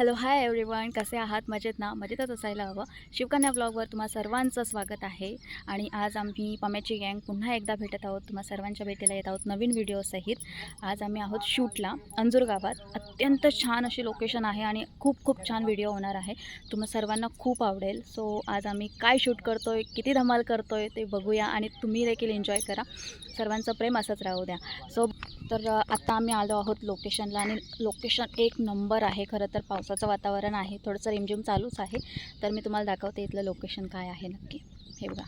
Hello hi everyone, कसे आहात? मजेत ना? मजेतच असायला हवं. शिवकन्या ब्लॉगवर तुम्हा सर्वांचं स्वागत आहे. आणि आज आम्ही पम्याची गँग पुन्हा एकदा भेटत आहोत. तुम्हा सर्वांच्या भेटीला येत आहोत नवीन व्हिडिओसहित. आज आम्ही आहोत शूटला अंजूर गावात. अत्यंत छान अशी लोकेशन आहे आणि खूप खूप छान व्हिडिओ होणार आहे. तुम्हा सर्वांना खूप आवडेल. सो आज आम्ही काय शूट करतोय, किती धमाल करतोय ते बघूया आणि तुम्ही देखील एन्जॉय करा. सर्वांचं प्रेम असंच राहू द्या. तर आता आम्ही आलो आहोत लोकेशनला आणि लोकेशन एक नंबर आहे. खरं तर पावसाचं वातावरण आहे, थोडंसं रिमझिम चालूच आहे. तर मी तुम्हाला दाखवते इथलं लोकेशन काय आहे नक्की. हे बघा,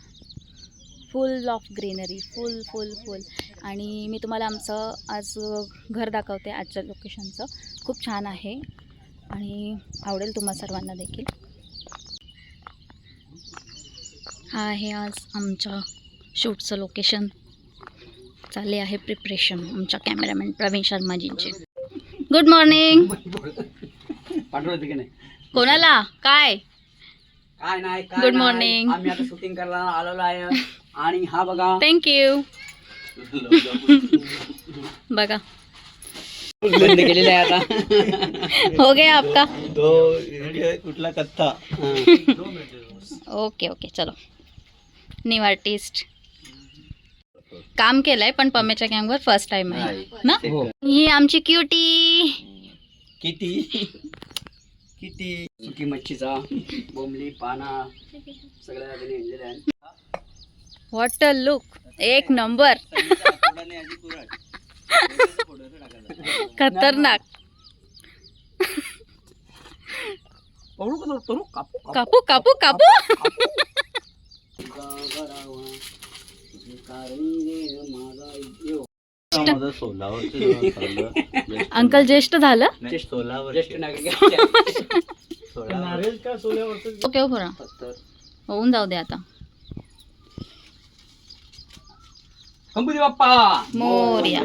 फुल ऑफ ग्रीनरी, फुल फुल फुल. आणि मी तुम्हाला आमचं आज घर दाखवते आजच्या लोकेशनचं. खूप छान आहे आणि आवडेल तुम्हा सर्वांना देखील. हा आहे आज आमच्या शूटचं लोकेशन. चालले आहे प्रिपरेशन आमच्या कॅमेरामॅन प्रवीण शर्माजींचे. Good morning. कोणाला काय काय नाही, गुड मॉर्निंग. आम्ही आता शूटिंग करायला आलेलो आहे. आणि हा बघा, थँक्यू. बघा बंद केलेला आहे आता. हो गया आपका. तो कुठला कत्था. ओके ओके, चलो. न्यू आर्टिस्ट काम केलंय पण पम्याच्या गँगवर फर्स्ट टाइम आहे ना. ही आमची क्यूटी. किती किती सुकी मच्छीचा बोंबली पाना सगळ्या नेलेल्या आहे. व्हॉट अ लुक, एक नंबर. खतरनाक. कापू कापू कापू. अंकल ज्येष्ठ झालं. ओके हो, बरं होऊन जाऊ दे आता. गणपती बाप्पा मोरया.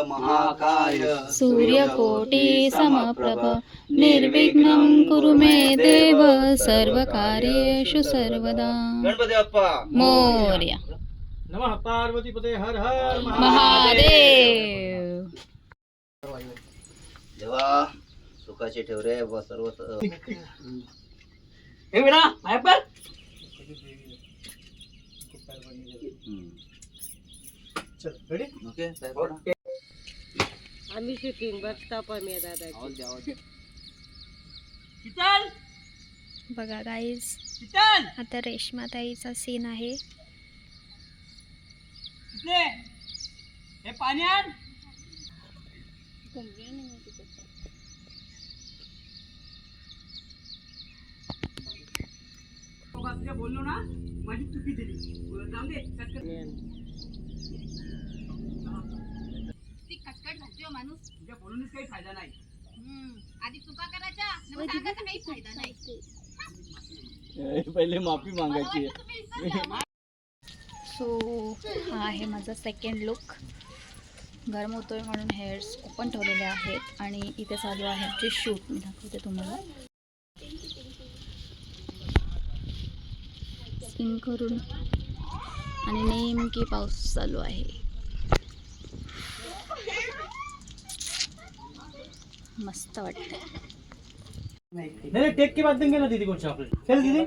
महाकाय सूर्यकोटी समप्रभ निर्विघ्नं कुरु मे देव सर्वकार्येषु सर्वदा. गणपती बाप्पा मोरया. नमः पार्वती पते हर हर महादेव. देवा सुखाचे ठेव रे सर्व. हे बेटा बाहेर पड. चल रेडी. ओके आम्ही शूटिंग बघता पण या दादा. शीतल बघा गाईज, शीतल आता रेश्मा ताईचा सीन आहे. इकडे हे पाणी आण. बोललो ना, माझी चुकी दिली. जाऊ दे, कटकट घालतोय माणूस. तुझ्या बोलूनच काही फायदा नाही. आधी चुका करायच्या, सांगायचा काही फायदा नाही. पहिले माफी मागायची. सो हा आहे माझा सेकंड लुक. गरम होतोय म्हणून हेअर्स ओपन ठेवलेले आहेत आणि इथे चालू आहे आमची शूट. मी दाखवते तुम्हाला. स्किन करून आणि नेमकी पाऊस चालू आहे. मस्त वाटतंय. नहीं टेक के बाद देंगे ना दीदी को चॉकलेट. चल दीदी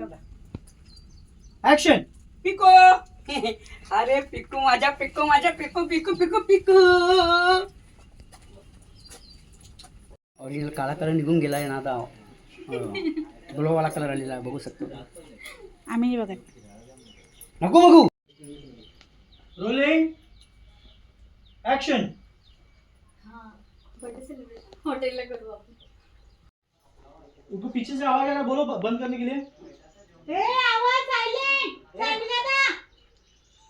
एक्शन. पिको अरे पिकू माझ्या पिकू माझ्या पिकू पिकू पिकू पिकू. ओरिजिनल काळा कलर निघून गेलाय ना आता. ग्लोवाला कलर आलेला आहे, बघू शकतो. आम्ही बघत नको बघू. Rolling action. हॉटेलला करू आपण. उनको पीछे से आवाज आ रहा है, बोलो बंद करने के लिए. आवाज सायलेंट.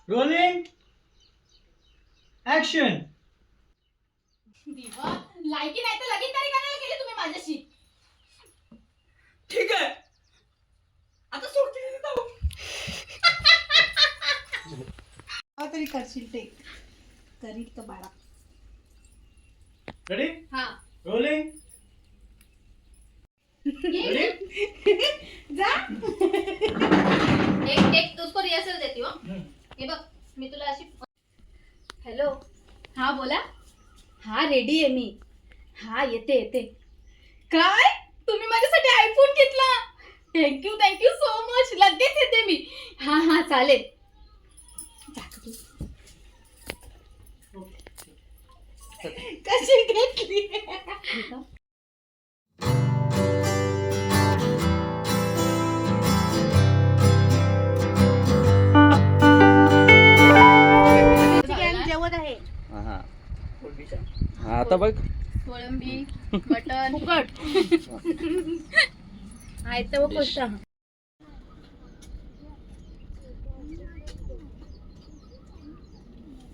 Rolling action. लायकी नाही तर लगीन तरी करायला गेले तुम्ही माझ्याशी. ठीक आहे आता सोडते तरी करशील ते करील तर बाळा. रेडी. हा रोलिंग. जा. एक उसको रिहर्सल देती हो. हे बघ, मी तुला अशी. हॅलो, हा बोला. हा रेडी आहे मी. हा येते. काय तुम्ही माझ्यासाठी आयफोन घेतला. Thank you so much. लगेच येते मी. हा चालेल. कशी घेतली? जेवण आहे. आता बघ कोळंबी मटन फुकट आहे तर गोष्ट.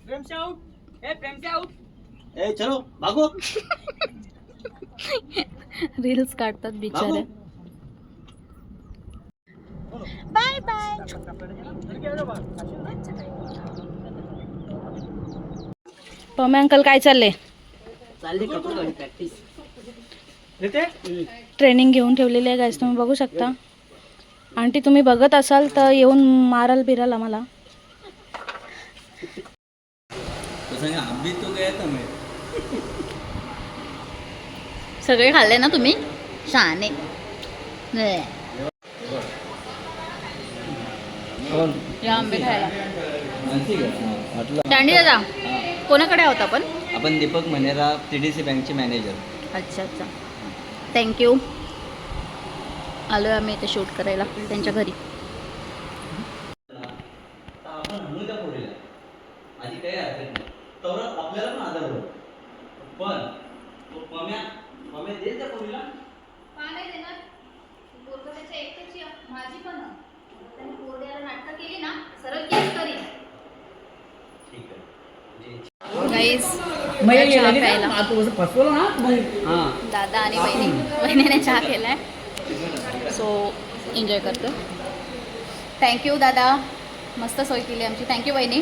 प्रेम से आउट. ए चलो भागो. रील्स काढतात बिचारे. Bye bye. पम्या अंकल काय चालले? चालले करतो प्रॅक्टिस. येते. ट्रेनिंग घेऊन ठेवलेली आहे गाईस, तुम्ही बघू शकता. आंटी तुम्ही बघत असाल तर येऊन माराल बिराल आम्हाला. सगळे खाल्ले ना तुम्ही? शहाणे. या आंबे खायला. दांडी दादा कोणाकडे आहोत आपण? आपण दीपक मनेरा TDC बँकचे मॅनेजर. अच्छा थँक्यू. आलोय आम्ही इथे शूट करायला त्यांच्या घरी. आपण म्हणू त्या पोरीला माझी काही हरकत नाही, तर आपल्याला पण आधार होईल. पण तो पम्या देईल त्या पोरीला. ठीक आहे. गाईस फसवलं ना हां. दादा आणि वहिनीने चहा केलाय. सो एन्जॉय करतो. थँक्यू दादा, मस्त सोय केली आमची. थँक्यू वहिनी.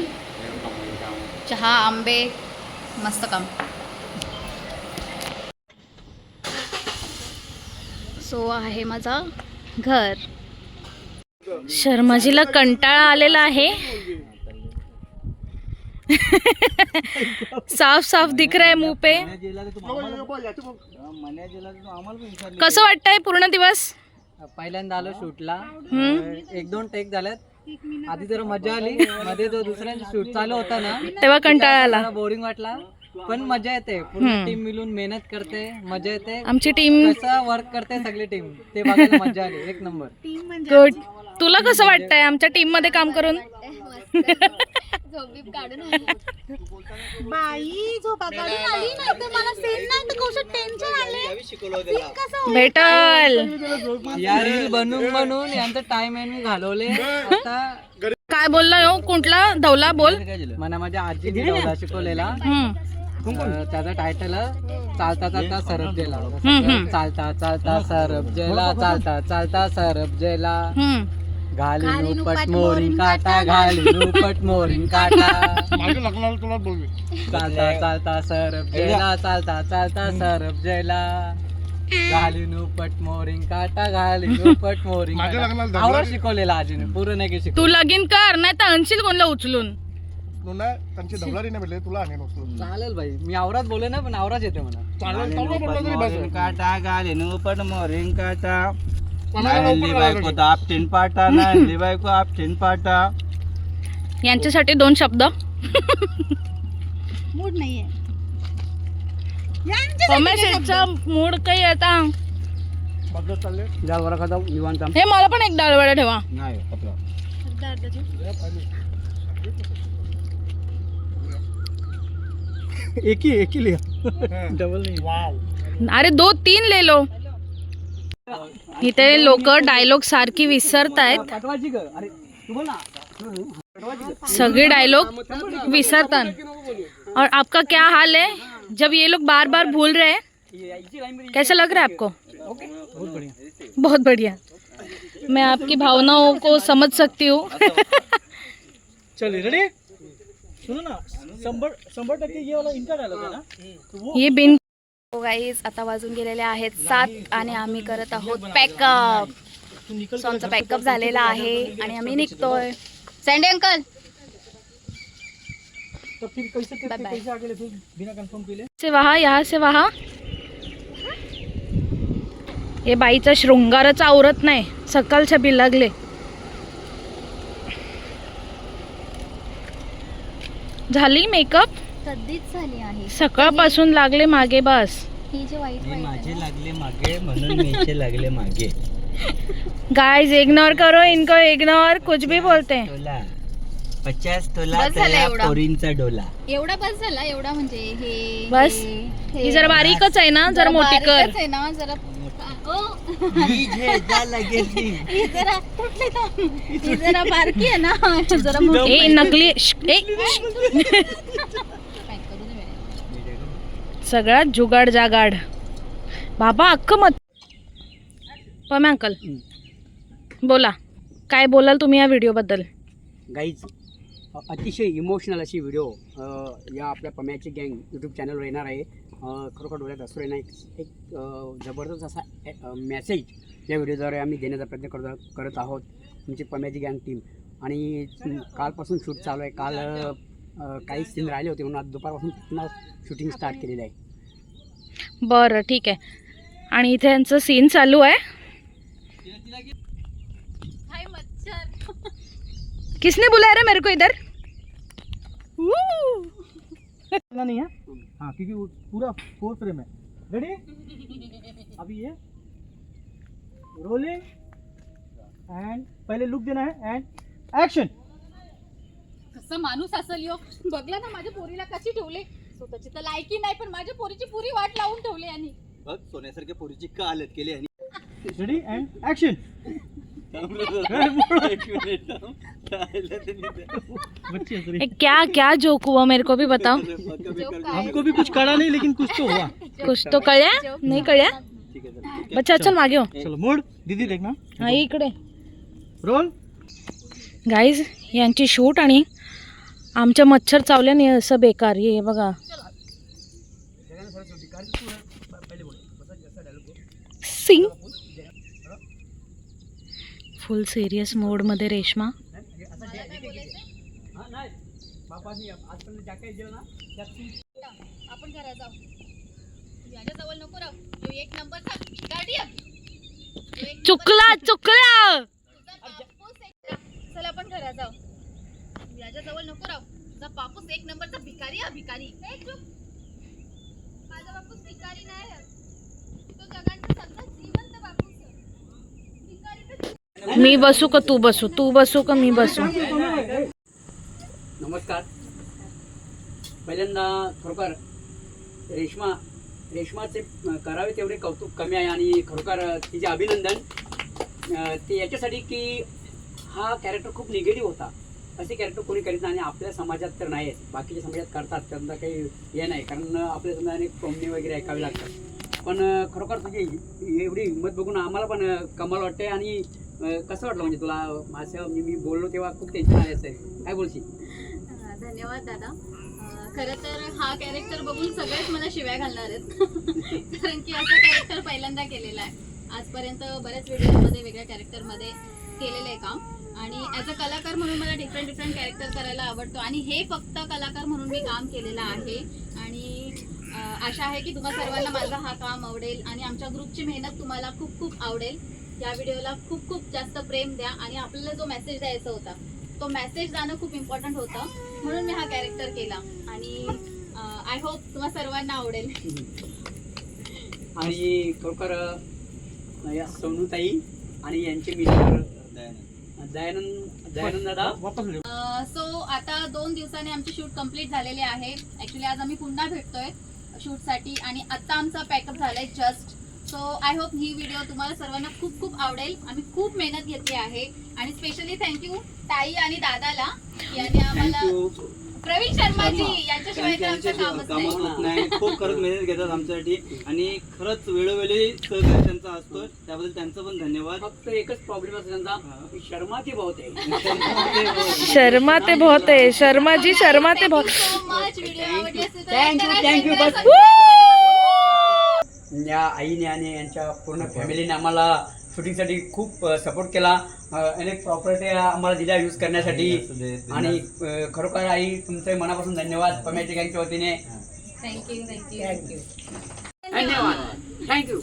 चहा आंबे मस्त काम. सो आहे माझा घर. शर्माजीला कंटाळा आलेला आहे. साफ दिख रहा है मुंह पे. कसं वाटतंय पूर्ण दिवस? पहिल्यांदा आलो शूटला. 1-2 टेक झाल्यात. आधी जरा मजा आली. मध्ये जो दुसऱ्या शूट चालू होता ना तेव्हा कंटाळा आला. बोरिंग वाटला, पण मजा येते. पूर्ण टीम मिळून मेहनत करते, मजा येते. आमची टीम कसं वर्क करते सगळी टीम, ते बघायला मजा आली. एक नंबर. गुड. तुला कसं वाटतंय आमच्या टीम मध्ये काम करून? बाई झोपा काढून आली नाही तर मला सेन नाही तर कसं टेन्शन आले. भेटल. या रील बनवून यांचा टाइम मी घालवले. आता काय बोलला हो? कुठला धवला बोल. मला माझ्या आजीने धवला शिकवलेला. त्याचा टायटल चालता चालता सरप जेला. चालता चालता सरप जेला, चालता चालता सरप जेला. घालीन उपट मोरीन काटा, घालीन उपट मोरीन काटा. चालता चालता सरप जेला, चालता चालता सरप जेला. घालीन उपट मोरीन काटा, घालीन उपट मोरीन काटा. आवरा शिकवलेला आजीने, पूर्ण नाही शिकवलं. तू लगीन कर नाही तर आणशील कोणला उचलून. त्यांची धवलारी नाही भेटले तुला आणि चालेल भाई, मी आवराच बोले ना, पण आवराच येते मला. मोरीन काटा घालीन उपट मोरीन काटा. आणली बायको तर आपटीन पाटा, आणली बायको आपटीन पाटा. यांच्यासाठी 2 शब्द. मूड नाहीये. मूड काही आता. बदलत चालले. जाल बरं खाता निवांत. हे मला पण एक डाळ वडा ठेवा. नाही एक ही लिहा. डबल नाही. वाव. अरे 2-3 ले लो. इथे लोक डायलॉग सारखी विसरतायत. सगळे डायलॉग विसरतात. और आपका क्या हाल है जब ये लोग बार बार भूल रहे हैं? कैसा लग रहा है आपको? बहुत बढ़िया. मैं आपकी भावनाओं को समझ सकती हूँ. चलिए रेडी. सुनो ना, 100% ये वाला इनका डायलॉग है ना. तो वो ये बिन. गाईज आता वाजून गेलेले आहेत 7 आणि आम्ही करत आहोत पॅकअप. सो आमचा पॅकअप झालेला आहे आणि आम्ही निघतोय. सँडी अंकल तो फिर कैसे Bye bye. कैसे आगे ले फिर बिना कंफर्म के लिए. से वहाँ यहाँ से वहाँ. हे बाईचा शृंगारच आवरत नाही, सकाळच्या बिलागले. झाली मेकअप कधीच झाली आहे. सकाळपासून लागले मागे बस. ही जे वाईट माझे लागले मागे म्हणून मीचे लागले मागे. गाइस इग्नोर करो इनको, इग्नोर कुछ भी बोलते हैं. तोला 50 तोला बस झाला त्या एवढा. पोरींचा डोला. एवढा बस झाला, एवढा म्हणजे हे बस? हे- ही जरा बारीकच आहे ना, जरा मोठी कर. बारीकच आहे ना जरा. ओ, ही जे जा लगेच ती. ही जरा कुठली तर- ही जरा बारकी आहे ना, जरा मोठी. ए नकली ए काय करू दे मेरे. सगळा जुगाड जागाड बाबा अक्क मत. पम्या अंकल बोला, काय बोलाल तुम्ही या व्हिडिओ बद्दल? गाईज अतिशय इमोशनल अशी व्हिडिओ या आपल्या पम्याची गँग यूट्यूब चॅनलवर येणार आहे. खरोखर डोळ्यात असू येणार एक जबरदस्त असा मेसेज या व्हिडिओद्वारे आम्ही देण्याचा प्रयत्न करत आहोत. तुमची पम्याची गँग टीम. आणि कालपासून शूट चालू आहे. काल काही सीन राहिले होते म्हणून आज दुपारपासून पुन्हा शूटिंग स्टार्ट केलेलं आहे. बरं ठीक आहे. आणि इथे यांचं सीन चालू आहे. हाय मच्छर. किसने बुलाया रे मेरे को इधर? नहीं है हाँ, क्योंकि वो पूरा 4 फ्रेम है. रेडी? अभी ये रोलिंग एंड पहले लुक देना है एंड एक्शन. कसं माणूस असेल यो. बघला ना माझ्या पोरीला कशी ठेवले. स्वतःची तर लायकी नाही पण माझ्या पोरीची पुरी वाट लावून ठेवली यांनी. बघ सोन्यासारख्या पोरीची का हालत केली आणि रेडी एंड एक्शन. क्या क्या जोक हुआ मेरे को भी बताओ. हमको भी कुछ करा नहीं लेकिन कुछ तो हुआ. कुछ तो कळ्या नाही कळ्या. बच्चा चल मागे हो. चलो मोड दीदी देखना. हा इकडे. रोल. गाईज यांची शूट आणि आमच्या मच्छर चावल्याने असं बेकार. हे बघा सिंग फुल सिरियस मोड मध्ये रेश्मा. आपण घरात जाऊ. याच्या जवळ नको राहू. तो एक नंबरचा गाडी आहे. चुकला चुकला. चल आपण घरात जाऊ. याच्या जवळ नको राहू. तुझा बापूस एक नंबरचा भिकारी आहे. भिकारी. ए, चुप. माझा बापूस भिकारी नाही आहे. तो जगाचा सगळ्यात श्रीमंत बापूस आहे. भिकारी तर मी बसू का तू बसू? तू बसू का मी बसू? नमस्कार. पहिल्यांदा खरोखर रेश्माचे करावे तेवढे कौतुक कमी आहे. आणि खरोखर तिचे अभिनंदन. ते याच्यासाठी की हा कॅरेक्टर खूप निगेटिव्ह होता. असे कॅरेक्टर कोणी करीत नाही. आणि आपल्या समाजात तर नाही आहेत, बाकीच्या समाजात करतात, त्यांना काही हे नाही. कारण आपल्या समाजाने टोमणे वगैरे ऐकावे लागतात. पण खरोखर तुझी एवढी हिंमत बघून आम्हाला पण कमाल वाटते. आणि कसं वाटलं म्हणजे तुला? असं मी बोललो तेव्हा खूप टेन्शन आले असेल, काय बोलशील? धन्यवाद दादा. खरं तर हा कॅरेक्टर बघून सगळेच मला शिव्या घालणार आहेत. कारण की असं कॅरेक्टर पहिल्यांदा केलेलं आहे. आजपर्यंत बऱ्याच व्हिडिओमध्ये वेगळ्या कॅरेक्टरमध्ये केलेलं आहे काम. आणि ॲज अ कलाकार म्हणून मला डिफरंट कॅरेक्टर करायला आवडतो. आणि हे फक्त कलाकार म्हणून मी काम केलेलं आहे. आणि आशा आहे की तुम्हा सर्वांना माझा हा काम आवडेल. आणि आमच्या ग्रुपची मेहनत तुम्हाला खूप खूप आवडेल. या व्हिडिओला खूप खूप जास्त प्रेम द्या. आणि आपल्याला जो मेसेज द्यायचा होता तो मेसेज जाणं खूप इम्पॉर्टंट होतं. म्हणून मी हा कॅरेक्टर केला. आणि आय होप तुम्हा सर्वांना आवडेल. आणि खरोखर या सोनूताई आणि यांचे मिस्टर दयानंद दादा. सो आता 2 दिवसांनी आमची शूट कंप्लीट झालेली आहे. ॲक्च्युली आज आम्ही पुन्हा भेटतोय शूटसाठी. आणि आत्ता आमचा पॅकअप झालाय just. So I hope he video तुम्हाला सर्वांना खूप खूप आवडेल. आम्ही खूप मेहनत घेतली आहे. आणि स्पेशली थँक्यू ताई आणि दादाला यांनी आम्हाला, प्रवीण शर्माजी यांच्याशिवाय तर आमचं कामच कामच नाही. नाही. खूप खरंच मेहनत घेतात आमच्यासाठी आणि खरंच वेळोवेळी सहकार्य त्यांचा असतो. त्याबद्दल त्यांचं पण धन्यवाद. फक्त एकच प्रॉब्लेम असतो त्यांचा, शर्माची बहुत आहे. शर्मा ते बहुत आहे. शर्माजी शर्मा ते बहुत. So much. व्हिडिओ आवडली असेल तर थँक्यू. करा, बस या आईने आणि यांच्या पूर्ण फॅमिलीने आम्हाला शूटिंगसाठी खूप सपोर्ट केला. अनेक प्रॉपर्टी आम्हाला दिल्या यूज करण्यासाठी. आणि खरोखर आई तुमचे मनापासून धन्यवाद पम्याच्या गँगच्या वतीने. थँक्यू. धन्यवाद. थँक्यू.